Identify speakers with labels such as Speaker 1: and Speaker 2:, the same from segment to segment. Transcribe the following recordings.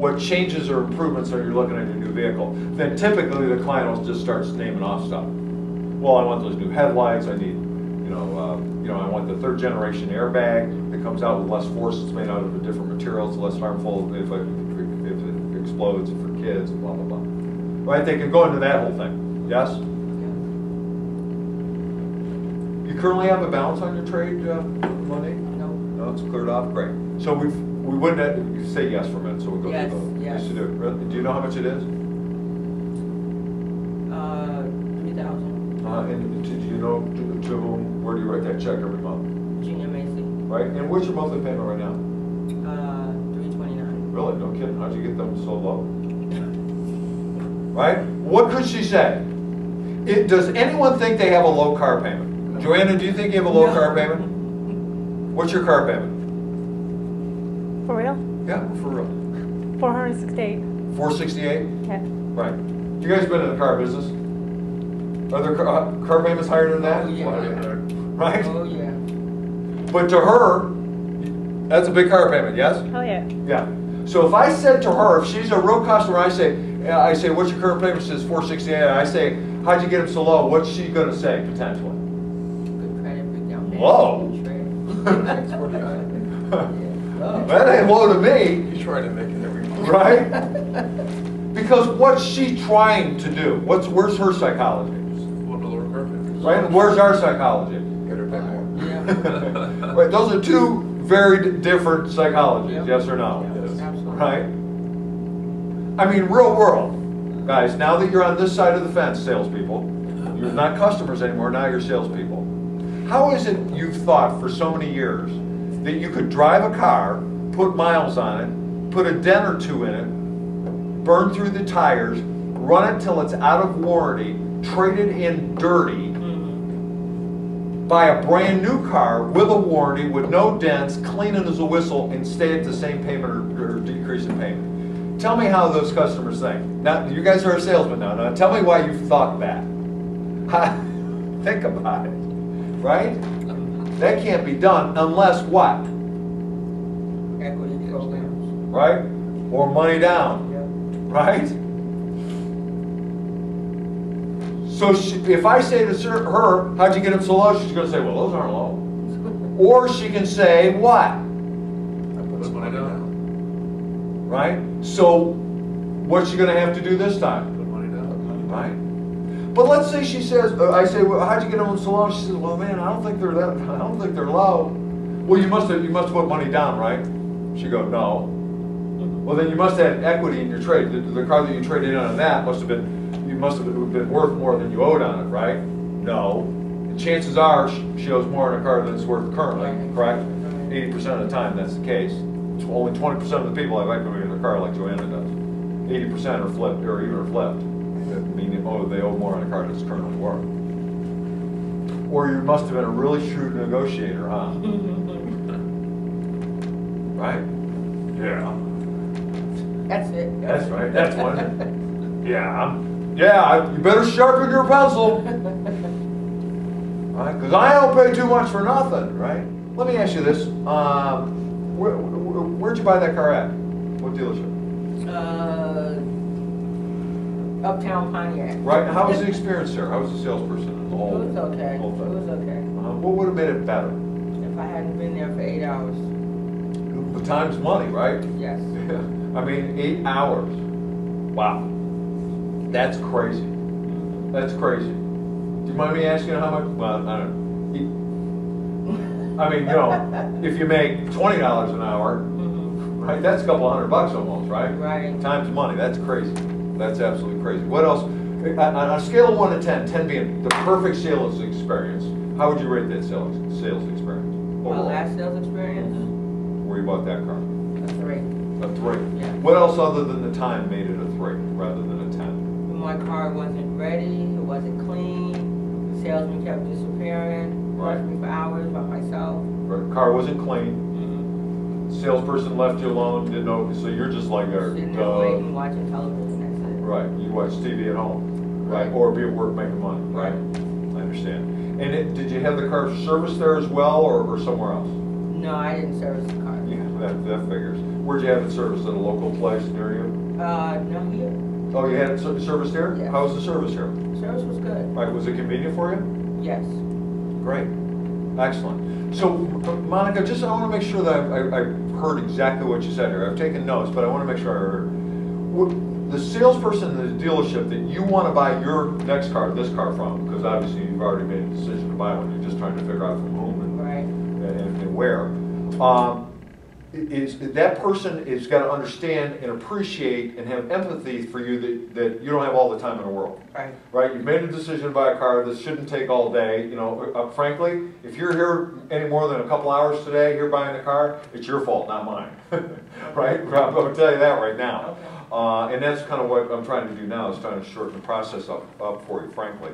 Speaker 1: what changes or improvements are you looking at your new vehicle, then typically the client will just start naming off stuff. Well, I want those new headlights. I need, I want the 3rd generation airbag that comes out with less force. It's made out of a different material. It's less harmful if it explodes for kids and blah blah blah. Right? They can go into that whole thing. Yes. You currently have a balance on your trade money?
Speaker 2: No.
Speaker 1: No, it's cleared off. Great. So we wouldn't have, you say yes for a minute, so we'll go
Speaker 2: yes,
Speaker 1: through those.
Speaker 2: Yes.
Speaker 1: Yes, you do. Do you know how much it is?
Speaker 2: 3,000.
Speaker 1: And do you know to whom, where do you write that check every month?
Speaker 2: Junior Macy.
Speaker 1: Right? And what's your monthly payment right now?
Speaker 2: 329.
Speaker 1: Really? No kidding. How'd you get them so low? Right? What could she say? Does anyone think they have a low car payment? No. Joanna, do you think you have a low car payment? What's your car payment?
Speaker 3: For real?
Speaker 1: Yeah, for real.
Speaker 3: 468.
Speaker 1: 468?
Speaker 3: Yeah.
Speaker 1: Right. You guys been in the car business? Are there car payments higher than that?
Speaker 2: Oh, yeah.
Speaker 1: Right?
Speaker 2: Oh, yeah.
Speaker 1: But to her, that's a big car payment, yes?
Speaker 3: Oh, yeah.
Speaker 1: Yeah. So if I said to her, if she's a real customer, I say, what's your current payment? She says 468. I say, how'd you get them so low? What's she going to say, potentially?
Speaker 2: Good credit, big down payment.
Speaker 1: Low? That ain't low to me.
Speaker 4: He's trying to make it every month.
Speaker 1: Right? Because what's she trying to do? Where's her psychology?
Speaker 4: Want to lower car payments.
Speaker 1: Right? And where's our psychology?
Speaker 4: Get her pay more.
Speaker 2: Yeah.
Speaker 1: Right? Those are two very different psychologies,
Speaker 2: Yep.
Speaker 1: yes or no?
Speaker 2: Yes. Absolutely.
Speaker 1: Right? I mean, real world, guys, now that you're on this side of the fence, salespeople, you're not customers anymore, now you're salespeople. How is it you've thought for so many years that you could drive a car, put miles on it, put a dent or two in it, burn through the tires, run it till it's out of warranty, trade it in dirty, buy a brand new car with a warranty, with no dents, clean it as a whistle, and stay at the same payment or decrease in payment? Tell me how those customers think. Now, you guys are a salesman now. Now, tell me why you thought that. Think about it, right? That can't be done unless what?
Speaker 2: Equity programs.
Speaker 1: Right? Or money down,
Speaker 2: Yep.
Speaker 1: right? So if I say to her, how'd you get them so low? She's going to say, well, those aren't low. Or she can say, what?
Speaker 4: I put some money down.
Speaker 1: Right? So what's she going to have to do this time?
Speaker 4: Put money down.
Speaker 1: Right? But let's say she says, I say, well, how'd you get them so low? She says, well, man, I don't think they're low. Well, you must have put money down, right? She goes, no. Well, then you must have had equity in your trade. The car that you traded in on that must have been worth more than you owed on it, right? No. And chances are she owes more on a car than it's worth currently, correct? 80% of the time that's the case. It's only 20% of the people have equity in their car like Joanna does. 80% are flipped or even are flipped. Meaning, they owe more on a car that's currently worth. Or you must have been a really shrewd negotiator, huh? Right? Yeah.
Speaker 2: That's it.
Speaker 1: That's right. That's one. Yeah. You better sharpen your pencil. Right? Because I don't pay too much for nothing, right? Let me ask you this. Where'd you buy that car at? What dealership?
Speaker 2: Uptown Pontiac.
Speaker 1: Right. How was the experience there? How was the salesperson?
Speaker 2: It was okay. It was okay.
Speaker 1: What would have made it better?
Speaker 2: If I hadn't been there for 8 hours.
Speaker 1: The time's money, right?
Speaker 2: Yes.
Speaker 1: I mean, 8 hours. Wow. That's crazy. That's crazy. Do you mind me asking how much? Well, I don't know. I mean, if you make $20 an hour, right, that's a couple $100 almost, right?
Speaker 2: Right.
Speaker 1: Time's money. That's crazy. That's absolutely crazy. What else? On a scale of 1 to 10, 10 being the perfect sales experience, how would you rate that sales experience?
Speaker 2: My
Speaker 1: Overall?
Speaker 2: last sales experience?
Speaker 1: Where you bought that car?
Speaker 2: A 3.
Speaker 1: A 3.
Speaker 2: Yeah.
Speaker 1: What else other than the time made it a 3 rather than a 10?
Speaker 2: My car wasn't ready, it wasn't clean, the salesman kept disappearing,
Speaker 1: Right.
Speaker 2: left me for hours by myself.
Speaker 1: Right. Car wasn't clean. Salesperson left you alone, didn't know, so you're just like
Speaker 2: Sitting there waiting, watching television, that's it.
Speaker 1: right. You watch TV at home, right? Or be at work making money, right? I understand. And did you have the car serviced there as well, or somewhere else?
Speaker 2: No, I didn't service the car.
Speaker 1: Yeah, that figures. Where'd you have it serviced? At a local place near you?
Speaker 2: No, here.
Speaker 1: Oh, you had it serviced here?
Speaker 2: Yes.
Speaker 1: How was the service here?
Speaker 2: Service was good.
Speaker 1: Right, was it convenient for you?
Speaker 2: Yes.
Speaker 1: Great, excellent. So, Monica, I want to make sure that I heard exactly what you said here. I've taken notes, but I want to make sure I heard. The salesperson in the dealership that you want to buy your next car, this car from, because obviously you've already made a decision to buy one, you're just trying to figure out from whom and where. That person is got to understand and appreciate and have empathy for you that you don't have all the time in the world.
Speaker 2: Right.
Speaker 1: Right? You've made a decision to buy a car. This shouldn't take all day. You know, frankly, if you're here any more than a couple hours today, here buying the car, it's your fault, not mine. Right? I'm going to tell you that right now.
Speaker 2: Okay.
Speaker 1: And that's kind of what I'm trying to do now, is trying to shorten the process up for you, frankly.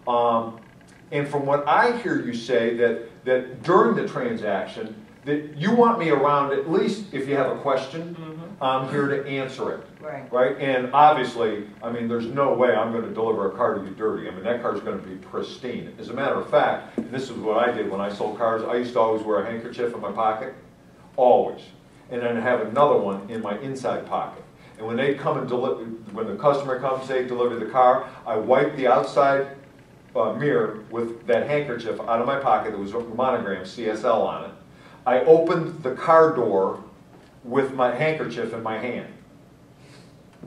Speaker 1: And from what I hear you say, that during the transaction, that you want me around at least if you have a question, I'm here to answer it.
Speaker 2: Right.
Speaker 1: Right? And obviously, I mean, there's no way I'm going to deliver a car to you dirty. I mean, that car is going to be pristine. As a matter of fact, and this is what I did when I sold cars, I used to always wear a handkerchief in my pocket. Always. And then have another one in my inside pocket. And when they come and deliver, when the customer comes, they deliver the car, I wipe the outside mirror with that handkerchief out of my pocket. There was a monogram CSL on it. I opened the car door with my handkerchief in my hand.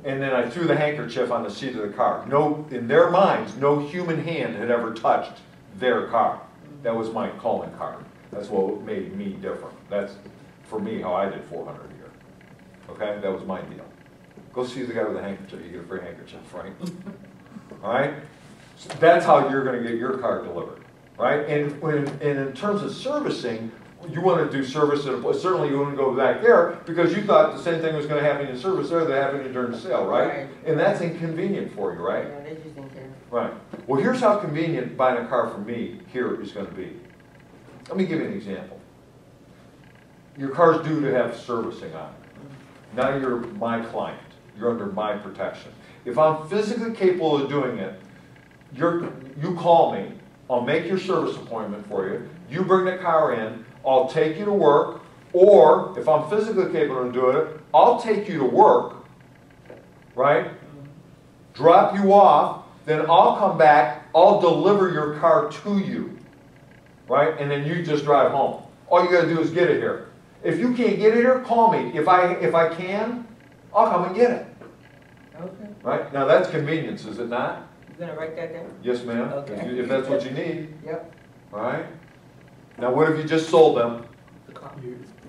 Speaker 1: And then I threw the handkerchief on the seat of the car. No, in their minds, no human hand had ever touched their car. That was my calling card. That's what made me different. That's, for me, how I did 400 a year. Okay? That was my deal. Go see the guy with the handkerchief. You get a free handkerchief, right? All right? So that's how you're going to get your car delivered. Right? And in terms of servicing, you want to do service at a place. Certainly you wouldn't go back there because you thought the same thing was going to happen in service there that happened during the sale, right? And that's inconvenient for you, right?
Speaker 2: Yeah, they just didn't care.
Speaker 1: Right. Well, here's how convenient buying a car from me here is going to be. Let me give you an example. Your car's due to have servicing on it. Now you're my client. You're under my protection. If I'm physically capable of doing it, you call me. I'll make your service appointment for you. You bring the car in. I'll take you to work, or if I'm physically capable of doing it, I'll take you to work, right? Drop you off, then I'll come back, I'll deliver your car to you, right? And then you just drive home. All you got to do is get it here. If you can't get it here, call me. If I can, I'll come and get it.
Speaker 2: Okay.
Speaker 1: Right? Now that's convenience, is it not?
Speaker 2: You gonna write that down?
Speaker 1: Yes, ma'am.
Speaker 2: Okay.
Speaker 1: If that's what you need.
Speaker 2: Yep.
Speaker 1: All right? Now what have you just sold them?
Speaker 2: The car.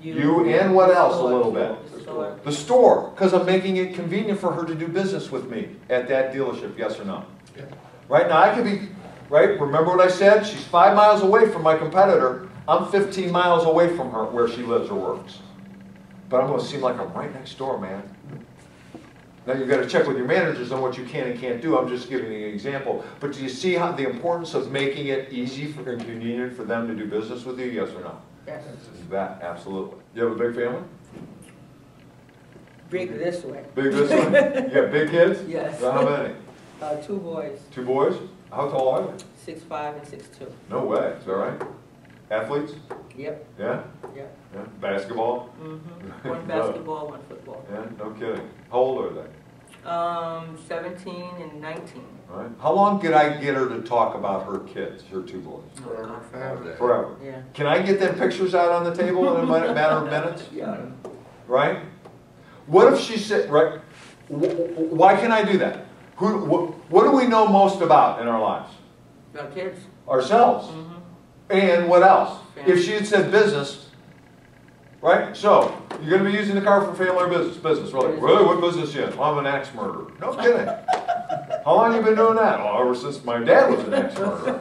Speaker 1: You and what else a little bit?
Speaker 2: The store.
Speaker 1: The store, because I'm making it convenient for her to do business with me at that dealership, yes or no?
Speaker 4: Yeah.
Speaker 1: Right now I could be, right, remember what I said? She's 5 miles away from my competitor. I'm 15 miles away from her where she lives or works. But I'm going to seem like I'm right next door, man. Now you've got to check with your managers on what you can and can't do. I'm just giving you an example. But do you see how the importance of making it easy and convenient for them to do business with you, yes or no?
Speaker 2: Yes.
Speaker 1: That, absolutely. You have a big family?
Speaker 2: Big this way.
Speaker 1: Big this one? You got big kids?
Speaker 2: Yes.
Speaker 1: How many?
Speaker 2: 2 boys.
Speaker 1: 2 boys? How tall are they?
Speaker 2: 6'5" and 6'2".
Speaker 1: No way. Is that right? Athletes?
Speaker 2: Yep.
Speaker 1: Yeah?
Speaker 2: Yep.
Speaker 1: Yeah. Basketball?
Speaker 2: One basketball, one football.
Speaker 1: Yeah, no kidding. How old are they?
Speaker 2: 17 and 19.
Speaker 1: All right. How long did I get her to talk about her kids, her 2 boys? Forever.
Speaker 2: Yeah.
Speaker 1: Can I get them pictures out on the table in a matter of minutes?
Speaker 2: Yeah.
Speaker 1: Right? What if she said, right? Why can I do that? What do we know most about in our lives?
Speaker 2: Our kids.
Speaker 1: Ourselves. And what else?
Speaker 2: Family.
Speaker 1: If she had said business, right? So, you're going to be using the car for family or business? Business, really. Really? What business you in? Well, I'm an axe murderer. No kidding. How long have you been doing that? Oh, ever since my dad was an axe murderer.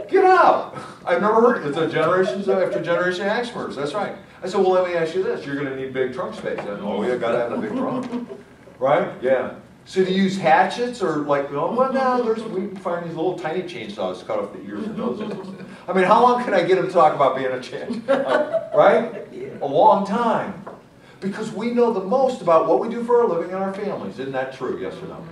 Speaker 1: Get out. I've never heard it. It's a generations after generation of axe murderers. That's right. I said, well, let me ask you this. You're going to need big trunk space. And, oh, yeah, got to have a big trunk. Right? Yeah. So do you use hatchets or like, oh, well, no, we can find these little tiny chainsaws to cut off the ears and noses. I mean, how long can I get him to talk about being a champ? Right? A long time. Because we know the most about what we do for our living and our families. Isn't that true? Yes or no?